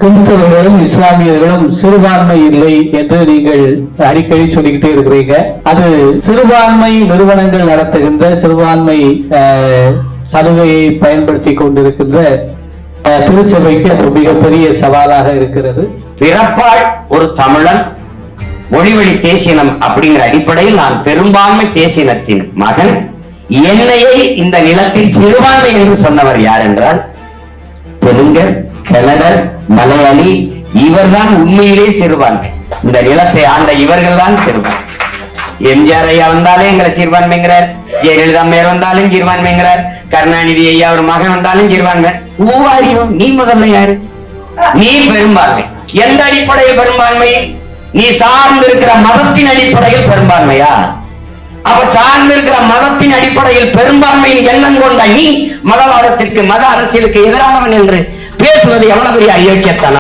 கிறிஸ்தவர்களும் இஸ்லாமியர்களும் சிறுபான்மை இல்லை என்று நீங்கள் அடிக்கடி சொல்லிக்கிட்டே இருக்கிறீங்க. அது சிறுபான்மை நிறுவனங்கள் நடத்துகின்ற சிறுபான்மை சலுகையை பயன்படுத்தி கொண்டிருக்கின்ற திருச்சபைக்கு அது மிகப்பெரிய சவாலாக இருக்கிறது. பிறப்பால் ஒரு தமிழன் மொழிவழி தேசியம் அப்படிங்கிற அடிப்படையில் நான் பெரும்பான்மை தேசியத்தின் மகன். என்னையை இந்த நிலத்தில் சிறுபான்மை என்று சொன்னவர் யார் என்றால் தெலுங்கர், கன்னடர், மலையாளி. இவர்தான் உண்மையிலே சிறுபான்மை. இந்த நிலத்தை ஆண்ட இவர்கள் தான் சிறுபான்மை. எம்ஜிஆர் ஐயா வந்தாலே எங்களை சிறுபான்மைங்கிறார், ஜெயலலிதா மேயர் வந்தாலும் சிறுபான்மைங்கிறார், கருணாநிதி ஐயா ஒரு மகன் வந்தாலும் சிறுபான்மை. ஊவாரியம் நீ முதல்ல யாரு? நீ பெரும்பான்மை. எந்த அடிப்படையில் பெரும்பான்மை? நீ சார்ந்திருக்கிற மதத்தின் அடிப்படையில் பெரும்பான்மையா? அப்ப சார்ந்திருக்கிற மதத்தின் அடிப்படையில் பெரும்பான்மையின் எண்ணம் கொண்ட நீ மதவாதத்திற்கு, மத அரசியலுக்கு எதிரானவன் என்று பேசுவது எவ்வளவு பெரிய அயோக்கியத்தனம்.